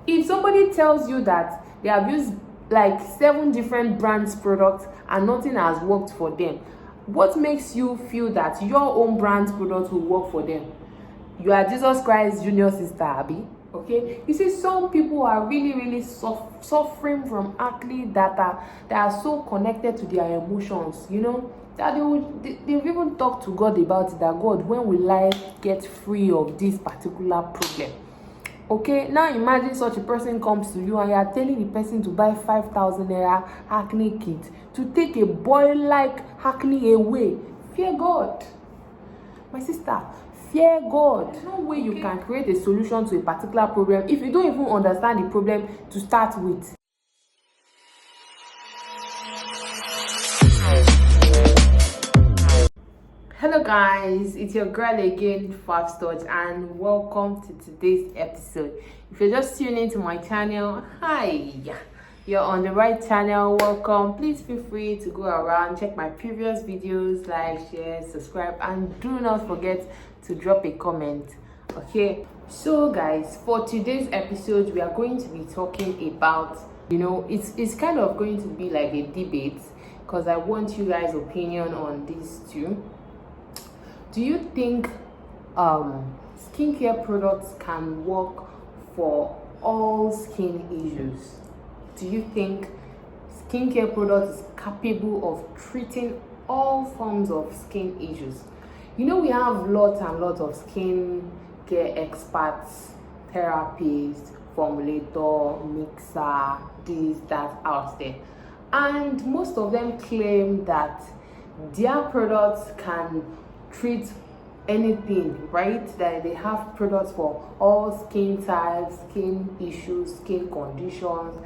If somebody tells you that they have used like 7 different brands products and nothing has worked for them, what makes you feel that your own brand's products will work for them? You are Jesus Christ's junior sister, Abby. Okay, you see, some people are really suffering from acne that are so connected to their emotions, you know, that they've even talked to God about it, that God, when will I get free of this particular problem? Okay, now imagine such a person comes to you and you are telling the person to buy 5,000 naira acne kit to take a boy like acne away. Fear God, my sister. Fear God. There's no way you can create a solution to a particular problem if you don't even understand the problem to start with. Hello guys, it's your girl again, Fabs Touch, and welcome to today's episode. If you're just tuning into my channel, hi, you're on the right channel. Welcome. Please feel free to go around, check my previous videos, like, share, subscribe, and do not forget to drop a comment. Okay, so guys, for today's episode we are going to be talking about, you know, it's kind of going to be like a debate, because I want you guys' opinion on these two. Do you think skincare products can work for all skin issues? Do you think skincare products is capable of treating all forms of skin issues? You know, we have lots and lots of skin care experts, therapists, formulator, mixer, this, that out there. And most of them claim that their products can treat anything, right? That they have products for all skin types, skin issues, skin conditions.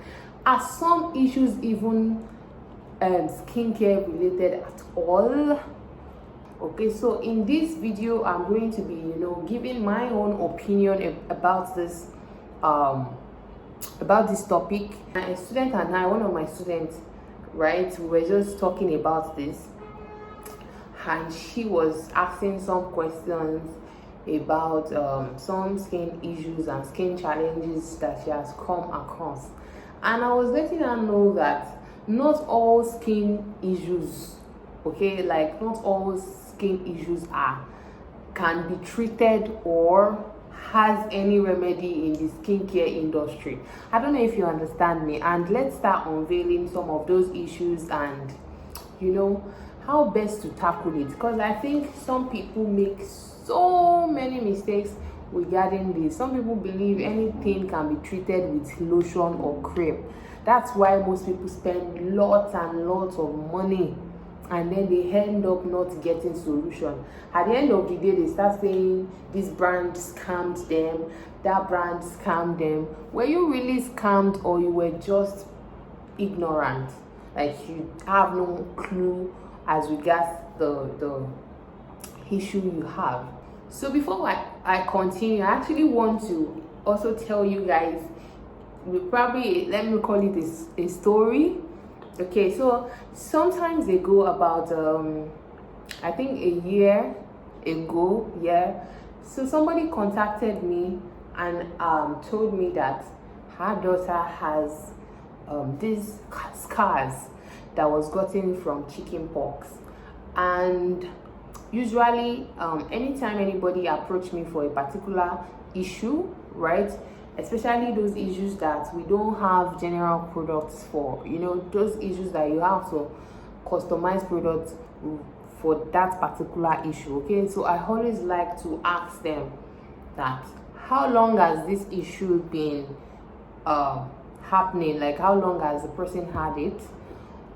Are some issues even skincare related at all? Okay, so in this video I'm going to be, you know, giving my own opinion about this topic. A student and I, one of my students, right, we were just talking about this, and she was asking some questions about some skin issues and skin challenges that she has come across. And I was letting her know that not all skin issues, okay, like not all skin issues can be treated or has any remedy in the skincare industry. I don't know if you understand me, and let's start unveiling some of those issues and, you know, how best to tackle it, because I think some people make so many mistakes regarding this. Some people believe anything can be treated with lotion or cream. That's why most people spend lots and lots of money and then they end up not getting solution. At the end of the day, they start saying this brand scammed them, that brand scammed them. Were you really scammed, or you were just ignorant, like you have no clue as regards the issue you have? So before I continue, I actually want to also tell you guys, let me call it a story. Okay, so sometimes ago, about I think a year ago, so somebody contacted me and told me that her daughter has these scars that was gotten from chicken pox. And usually anytime anybody approach me for a particular issue, right, especially those issues that we don't have general products for, you know, those issues that you have to customize products for that particular issue, okay, so I always like to ask them that how long has this issue been happening, like how long has the person had it,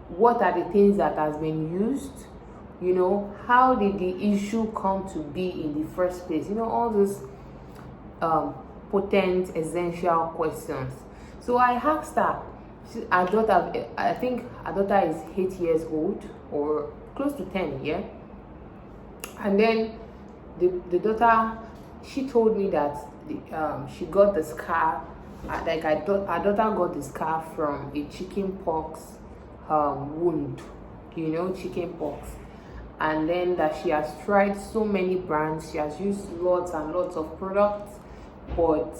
what are the things that has been used, you know, how did the issue come to be in the first place, you know, all those potent essential questions. So I asked her, her daughter, I think her daughter is 8 years old or close to 10, yeah. And then the daughter, she told me that she got the scar, like her daughter got the scar from a chicken pox wound, you know, chicken pox. And then that she has tried so many brands, she has used lots and lots of products, but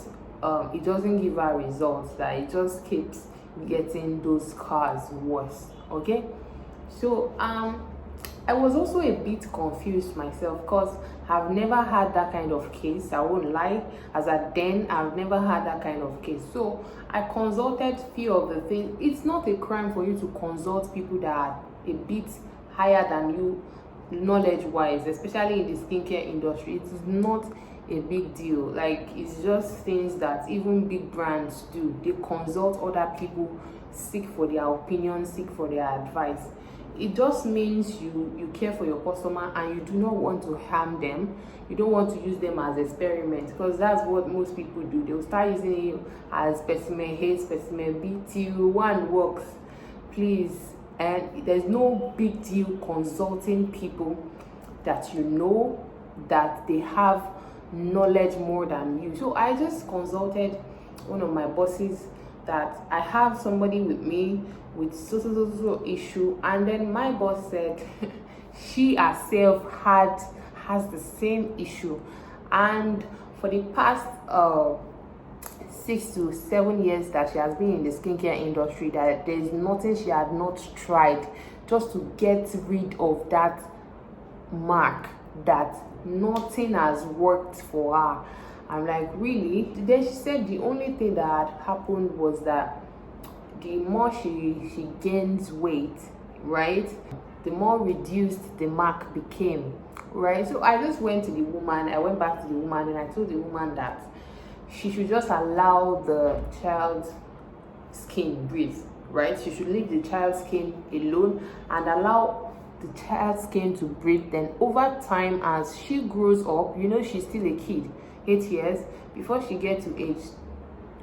it doesn't give her results, that it just keeps getting those scars worse. Okay, so I was also a bit confused myself, because I've never had that kind of case. I won't lie, as at then I've never had that kind of case. So I consulted few of the things. It's not a crime for you to consult people that are a bit higher than you knowledge wise, especially in the skincare industry. It is not a big deal. Like, it's just things that even big brands do. They consult other people, seek for their opinion, seek for their advice. It just means you care for your customer and you do not want to harm them. You don't want to use them as experiments, because that's what most people do. They'll start using you as specimen A, specimen B, till one works. Please, and there's no big deal consulting people that you know that they have knowledge more than you. So I just consulted one of my bosses that I have somebody with me with so issue, and then my boss said she herself has the same issue, and for the past 6 to 7 years that she has been in the skincare industry, that there's nothing she had not tried just to get rid of that mark, that nothing has worked for her. I'm like, really? Then she said the only thing that had happened was that the more she gains weight, right, the more reduced the mark became, right? So I just went to the woman, I went back to the woman, and I told the woman that she should just allow the child's skin breathe, right? She should leave the child's skin alone and allow the child's skin to breathe. Then over time, as she grows up, she's still a kid, 8 years, before she gets to age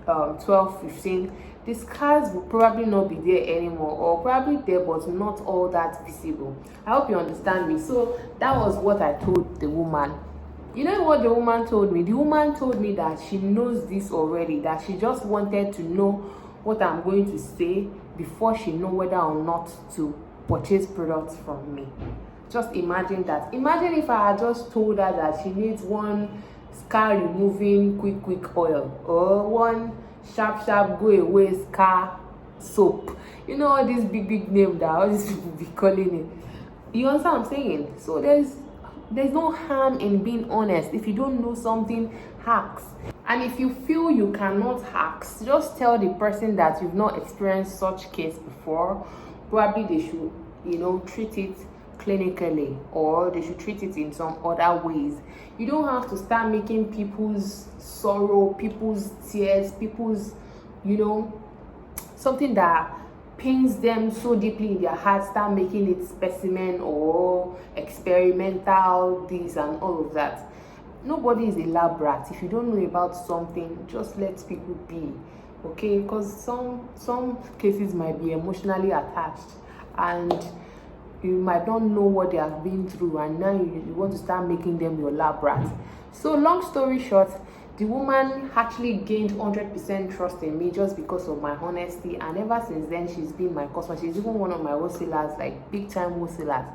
12, 15, the scars will probably not be there anymore, or probably there but not all that visible. I hope you understand me. So that was what I told the woman. You know what the woman told me? The woman told me that she knows this already, that she just wanted to know what I'm going to say before she know whether or not to purchase products from me. Just imagine that. Imagine if I had just told her that she needs one scar removing quick oil, or one sharp go away scar soap. All these big name that all these people be calling it. You understand what I'm saying? So there's no harm in being honest. If you don't know something, hacks. And if you feel you cannot hacks, just tell the person that you've not experienced such case before. Probably they should treat it clinically, or they should treat it in some other ways. You don't have to start making people's sorrow, people's tears, people's something that pains them so deeply in their heart, start making it specimen or experimental, this and all of that. Nobody is a lab rat. If you don't know about something, just let people be, okay? Because some cases might be emotionally attached, and you might not know what they have been through, and now you want to start making them your lab rat. So long story short, the woman actually gained 100% trust in me just because of my honesty, and ever since then she's been my customer. She's even one of my wholesalers, like big time wholesalers.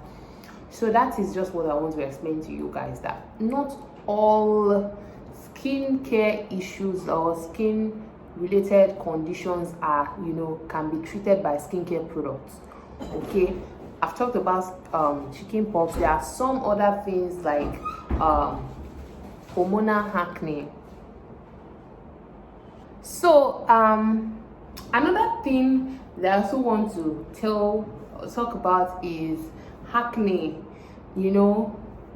So that is just what I want to explain to you guys, that not all skincare issues or skin related conditions are can be treated by skincare products. Okay, I've talked about chicken pox. There are some other things like hormonal acne. So another thing that I also want to talk about is acne,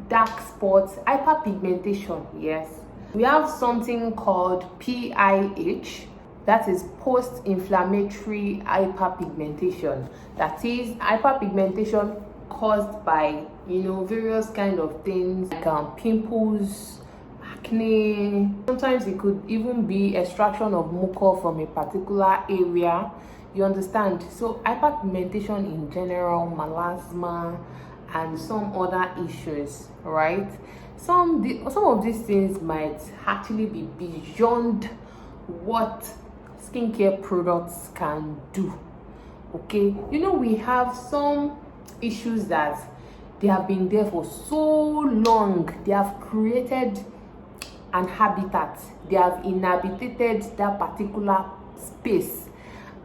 dark spots, hyperpigmentation. Yes, we have something called PIH, that is post-inflammatory hyperpigmentation. That is hyperpigmentation caused by various kind of things like pimples, acne. Sometimes it could even be extraction of mucus from a particular area. You understand? So hyperpigmentation in general, melasma, and some other issues, right? Some of these things might actually be beyond what skincare products can do. Okay, we have some issues that they have been there for so long. They have created an habitat. They have inhabited that particular space,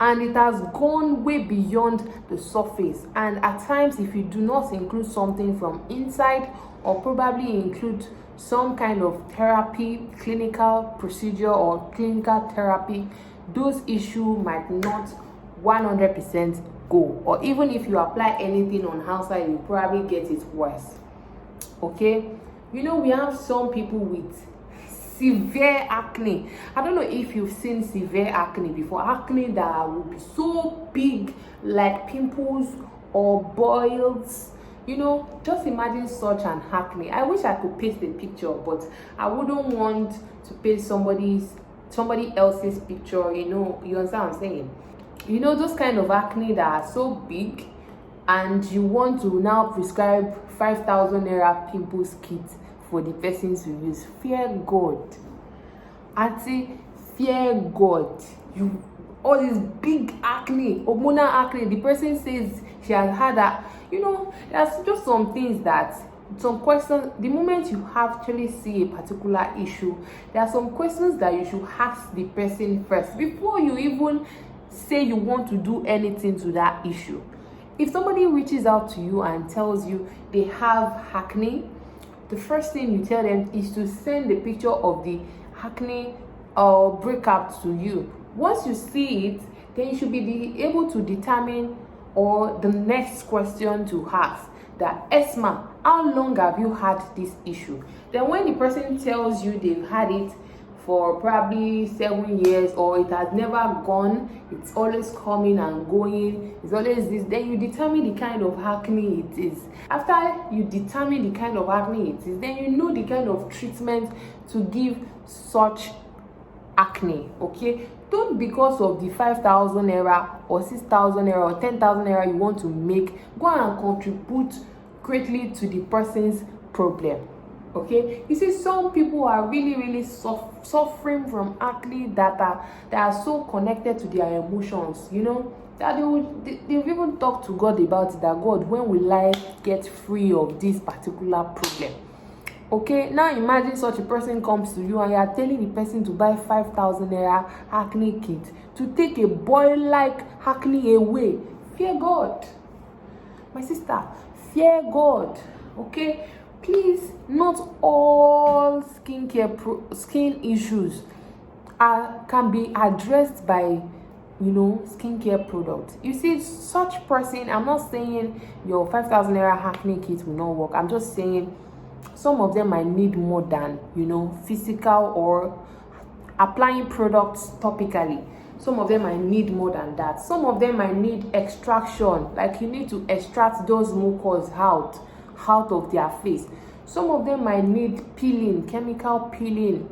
and it has gone way beyond the surface. And at times, if you do not include something from inside, or probably include some kind of therapy, clinical procedure or clinical therapy, those issues might not 100% go. Or even if you apply anything on outside, you probably get it worse. Okay, you know, we have some people with severe acne. I don't know if you've seen severe acne before. Acne that will be so big, like pimples or boils. You know, just imagine such an acne. I wish I could paste a picture, but I wouldn't want to paste somebody else's picture. You know, you understand what I'm saying? You know, those kind of acne that are so big, and you want to now prescribe 5,000 naira pimples kit for the person to use. Fear God, auntie, fear God. You, all this big acne, hormonal acne, the person says she has had that. You know, there's just some things that, some questions, the moment you actually see a particular issue, there are some questions that you should ask the person first before you even say you want to do anything to that issue. If somebody reaches out to you and tells you they have acne, the first thing you tell them is to send a picture of the acne or breakout to you. Once you see it, then you should be able to determine, or the next question to ask, that Esma, how long have you had this issue? Then when the person tells you they've had it for probably 7 years, or it has never gone, it's always coming and going, it's always this, then you determine the kind of acne it is. After you determine the kind of acne it is, then you know the kind of treatment to give such acne. Okay, don't, because of the 5,000 naira or 6,000 naira or 10,000 naira you want to make, go and contribute greatly to the person's problem. Okay, you see, some people are really suffering from acne that are so connected to their emotions, you know, that they've even talked to God about it, that God, when will I get free of this particular problem? Okay, now imagine such a person comes to you and you are telling the person to buy 5,000 naira acne kit to take a boil-like acne away. Fear God, my sister, fear God. Okay, please, not all skin issues can be addressed by, you know, skincare products. You see, such person, I'm not saying your 5,000 naira acne kit will not work. I'm just saying some of them might need more than, you know, physical or applying products topically. Some of them might need more than that. Some of them might need extraction, like you need to extract those mucus out of their face. Some of them might need peeling, chemical peeling.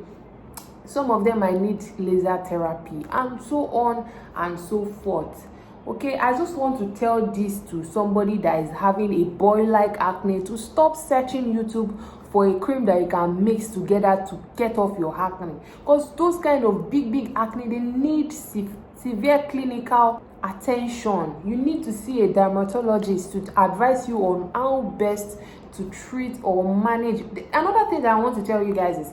Some of them might need laser therapy, and so on and so forth. Okay, I just want to tell this to somebody that is having a boil-like acne to stop searching YouTube for a cream that you can mix together to get off your acne. Because those kind of big acne, they need severe clinical attention. You need to see a dermatologist to advise you on how best to treat or manage. Another thing that I want to tell you guys is,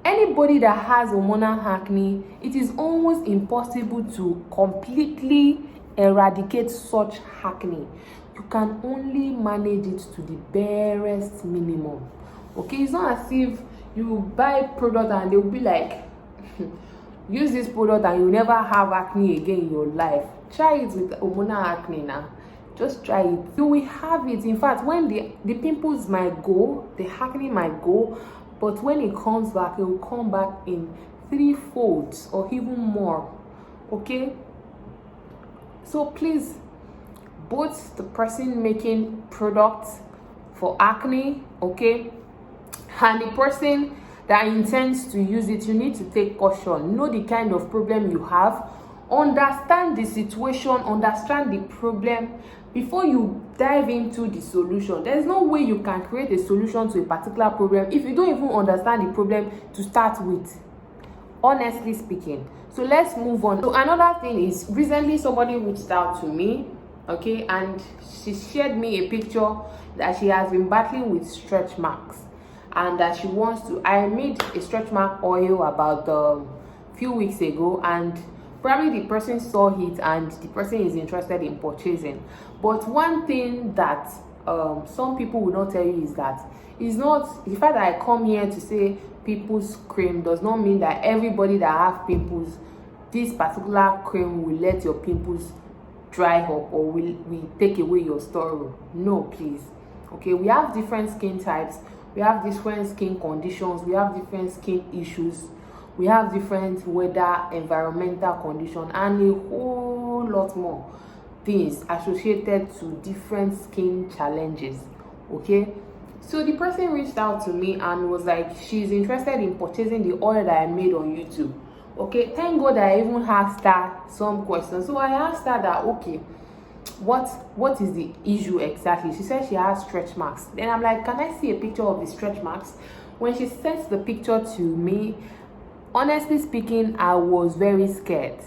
anybody that has hormonal acne, it is almost impossible to completely eradicate such acne. You can only manage it to the barest minimum. Okay, it's not as if you buy product and they will be like, use this product and you never have acne again in your life. Try it with hormonal acne now. Just try it. You will have it. In fact, when the pimples might go, the acne might go, but when it comes back, it will come back in 3 folds or even more. Okay, so please, both the person making products for acne, okay, and the person that intends to use it, you need to take caution. Know the kind of problem you have, understand the situation, understand the problem before you dive into the solution. There's no way you can create a solution to a particular problem if you don't even understand the problem to start with, honestly speaking. So let's move on. So another thing is, recently somebody reached out to me, okay, and she shared me a picture that she has been battling with stretch marks. and that she wants to. I made a stretch mark oil about few weeks ago, and probably the person saw it and the person is interested in purchasing. But one thing that some people will not tell you is that it's not the fact that I come here to say pimples cream does not mean that everybody that have pimples, this particular cream will let your pimples dry up or will take away your sorrow. No, please. Okay, we have different skin types, we have different skin conditions, we have different skin issues, we have different weather, environmental condition, and a whole lot more things associated to different skin challenges. Okay, so the person reached out to me and was like, she's interested in purchasing the oil that I made on YouTube. Okay, thank God I even asked her some questions. So I asked her that, okay, what is the issue exactly? She said she has stretch marks. Then I'm like, can I see a picture of the stretch marks? When she sent the picture to me, honestly speaking, I was very scared.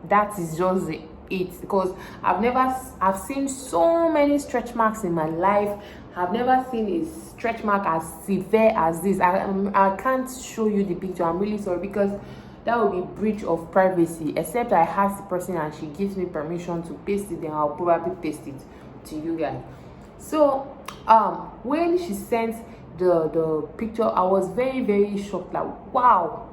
That is just it, because I've seen so many stretch marks in my life. I've never seen a stretch mark as severe as this. I can't show you the picture. I'm really sorry, because that would be breach of privacy. Except I ask the person and she gives me permission to paste it, then I'll probably paste it to you guys. So when she sent the picture, I was very, very shocked. Like, wow,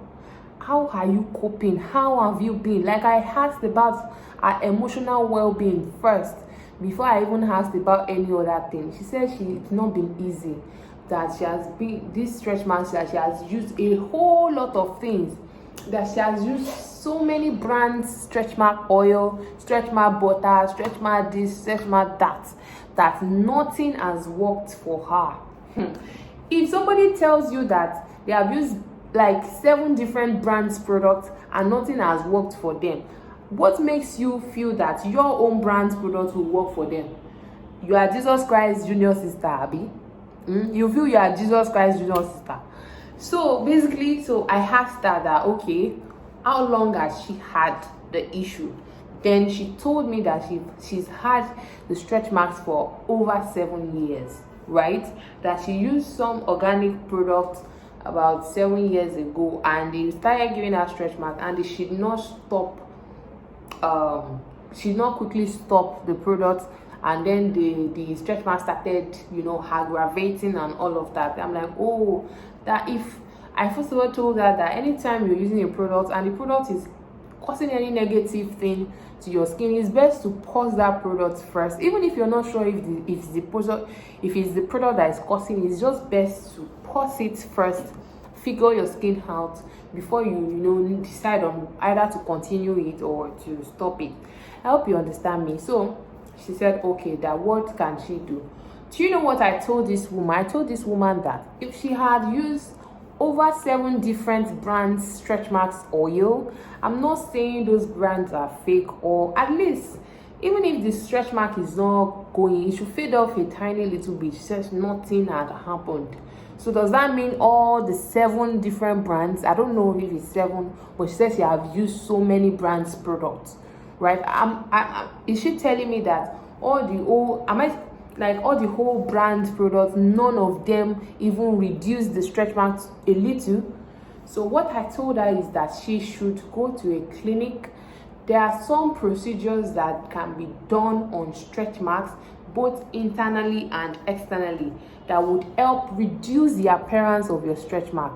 how are you coping? How have you been? Like, I asked about her emotional well-being first before I even asked about any other thing. She said it's not been easy, that she has been this stretch marks, that she has used a whole lot of things, that she has used so many brands, stretch mark oil, stretch mark butter, stretch mark this, stretch mark that nothing has worked for her. If somebody tells you that they have used like 7 different brands products and nothing has worked for them, what makes you feel that your own brand's products will work for them? You are Jesus Christ Junior Sister, Abby. You feel you are Jesus Christ Junior Sister. So basically, so I asked her that, okay, how long has she had the issue? Then she told me that she's had the stretch marks for over 7 years, right? That she used some organic products about 7 years ago, and they started giving her stretch marks, and they should not stop. She not quickly stop the product, and then the stretch marks started, aggravating and all of that. I'm like, oh, that if I first of all told her that anytime you're using a product and the product is causing any negative thing to your skin, it's best to pause that product first. Even if you're not sure if it's the product that is causing it, it's just best to pause it first, figure your skin out before you decide on either to continue it or to stop it. I hope you understand me. So she said, okay, that what can she do? Do you know what I told this woman? I told this woman that if she had used over 7 different brands stretch marks oil, I'm not saying those brands are fake, or at least even if the stretch mark is not going, it should fade off a tiny little bit. She says nothing had happened. So does that mean all the 7 different brands, I don't know if it's 7, but she says she have used so many brands products, right? Is she telling me that all the whole brand products, none of them even reduce the stretch marks a little? So what I told her is that she should go to a clinic. There are some procedures that can be done on stretch marks, both internally and externally, that would help reduce the appearance of your stretch mark.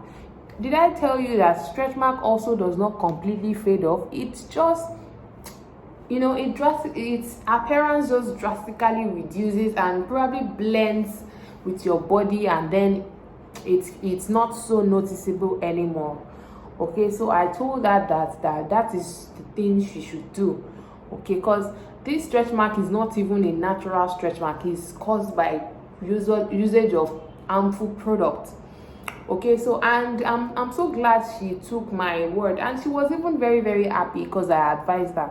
Did I tell you that stretch mark also does not completely fade off? It's just, its appearance just drastically reduces and probably blends with your body, and then it's not so noticeable anymore. Okay, so I told her that is the thing she should do. Okay, because this stretch mark is not even a natural stretch mark. It's caused by usage of harmful products. Okay, so and I'm so glad she took my word, and she was even very, very happy because I advised her.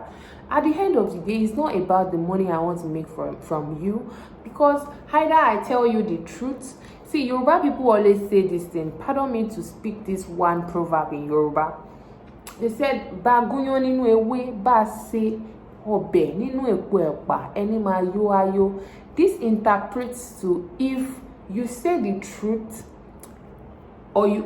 At the end of the day, it's not about the money I want to make from you, because either I tell you the truth. See, Yoruba people always say this thing. Pardon me to speak this one proverb in Yoruba. They said, "Bagunyo ninu ewe ba se obe ninu epo epa eni ma yo ayo." This interprets to, if you say the truth or you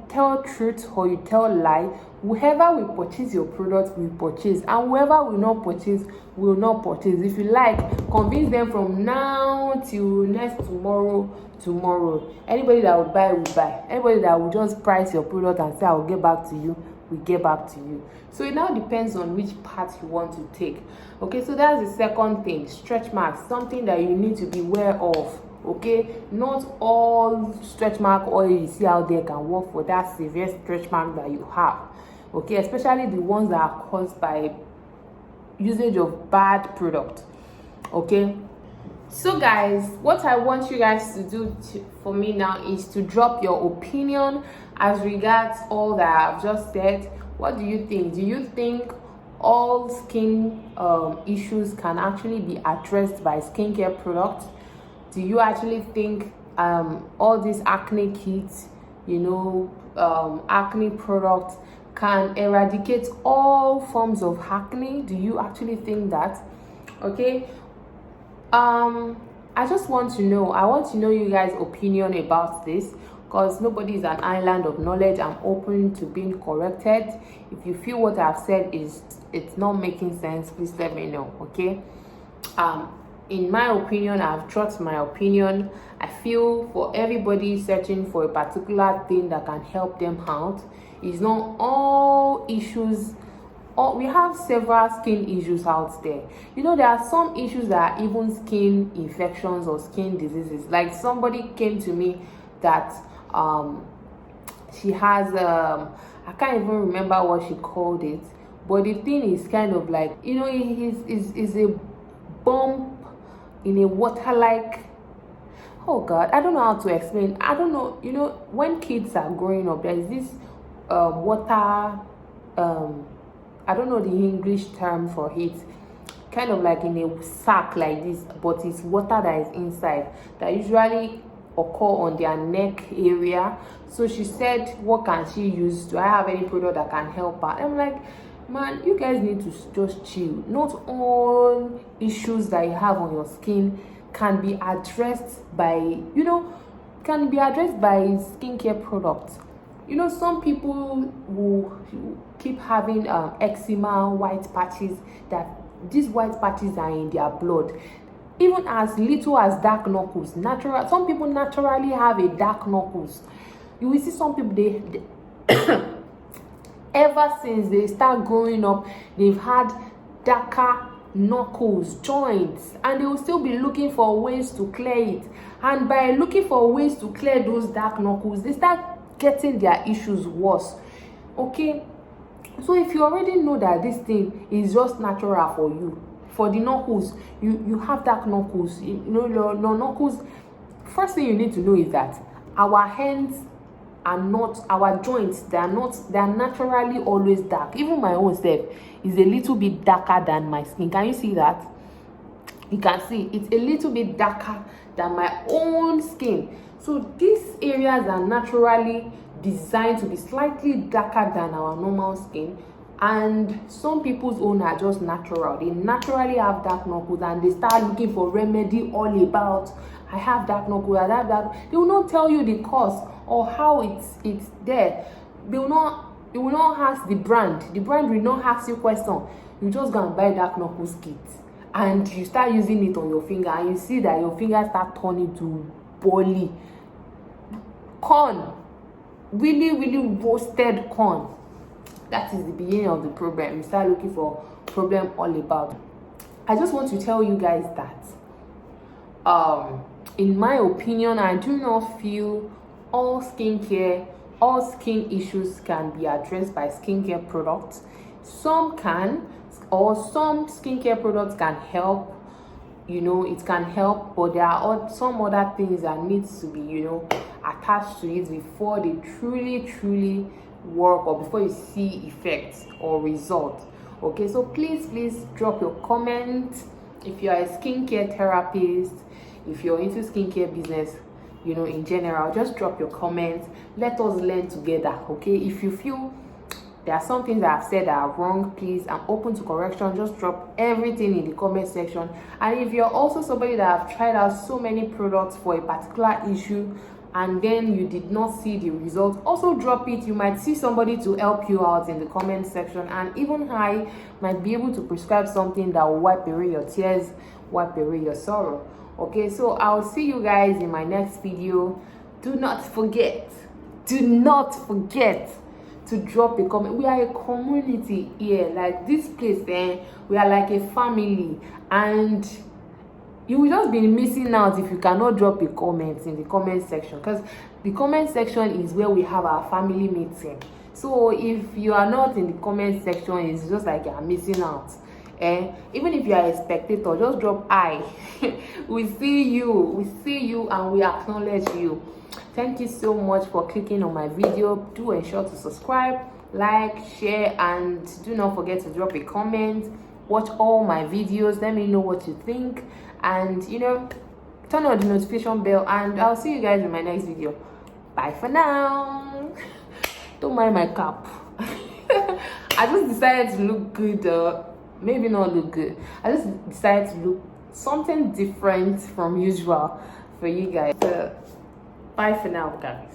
tell truth or you tell lie. Whoever will purchase your product will purchase, and whoever will not purchase will not purchase. If you like, convince them from now till next tomorrow. Anybody that will buy will buy. Anybody that will just price your product and say I will get back to you will get back to you. So it now depends on which path you want to take. Okay, so that's the second thing. Stretch marks, something that you need to be aware of. Okay, not all stretch mark oil you see out there can work for that severe stretch mark that you have. Okay, especially the ones that are caused by usage of bad product. Okay, so guys, what I want you guys to do for me now is to drop your opinion as regards all that I've just said. What do you think? Do you think all skin issues can actually be addressed by skincare products? Do you actually think all these acne kits, acne products can eradicate all forms of acne? Do you actually think that? Okay, I just want to know. I want to know you guys' opinion about this, because nobody is an island of knowledge. I'm open to being corrected. If you feel what I've said it's not making sense, please let me know. Okay, in my opinion, I've dropped my opinion. I feel for everybody searching for a particular thing that can help them out, it's not all issues. We have several skin issues out there. There are some issues that are even skin infections or skin diseases. Like somebody came to me that she has I can't even remember what she called it, but the thing is kind of like, is a bump in a water, like, oh god, I don't know how to explain. I don't know. When kids are growing up, there is this water, I don't know the English term for it, kind of like in a sack like this, but it's water that is inside, that usually occur on their neck area. So she said, what can she use? Do I have any product that can help her? I'm like, man, you guys need to just chill. Not all issues that you have on your skin can be addressed by skincare products. Some people will keep having eczema, white patches, that these white patches are in their blood, even as little as dark knuckles. Some people naturally have a dark knuckles. You will see some people, they ever since they start growing up, they've had darker knuckles, joints, and they will still be looking for ways to clear it. And by looking for ways to clear those dark knuckles, they start getting their issues worse. Okay, so if you already know that this thing is just natural for you, for the knuckles, you have dark knuckles, your knuckles, first thing you need to know is that our hands are not, our joints, they are naturally always dark. Even my own self is a little bit darker than my skin. Can you see that? You can see it's a little bit darker than my own skin. So these areas are naturally designed to be slightly darker than our normal skin, and some people's own are just natural. They naturally have dark knuckles, and they start looking for remedy all about, I have dark knuckles, I have that. They will not tell you the cause or how it's there. They will not ask the brand. The brand will not ask you question. You just go and buy dark knuckles kit, and you start using it on your finger, and you see that your finger start turning to bolly corn, really roasted corn. That is the beginning of the problem. You start looking for problem all about. I just want to tell you guys that in my opinion, I do not feel all skin issues can be addressed by skincare products. Some can, or some skincare products can help. It can help, but there are some other things that needs to be attached to it before they truly work, or before you see effects or results. Okay, so please drop your comments. If you are a skincare therapist, if you're into skincare business, in general, just drop your comments. Let us learn together. Okay, if you feel there are some things that I've said that are wrong, please, I'm open to correction. Just drop everything in the comment section. And if you're also somebody that have tried out so many products for a particular issue and then you did not see the result, also drop it. You might see somebody to help you out in the comment section, and even I might be able to prescribe something that will wipe away your tears, wipe away your sorrow. Okay, so I'll see you guys in my next video. Do not forget to drop a comment. We are a community here, like this place, we are like a family, and you will just be missing out if you cannot drop a comment in the comment section, because the comment section is where we have our family meeting. So if you are not in the comment section, it's just like you are missing out. Even if you are a spectator, just drop I. we see you and we acknowledge you. Thank you so much for clicking on my video. Do ensure to subscribe, like, share, and do not forget to drop a comment. Watch all my videos, let me know what you think, and turn on the notification bell, and I'll see you guys in my next video. Bye for now. Don't mind my cap. I just decided to look good, maybe not look good, I just decided to look something different from usual for you guys. Bye for now, guys.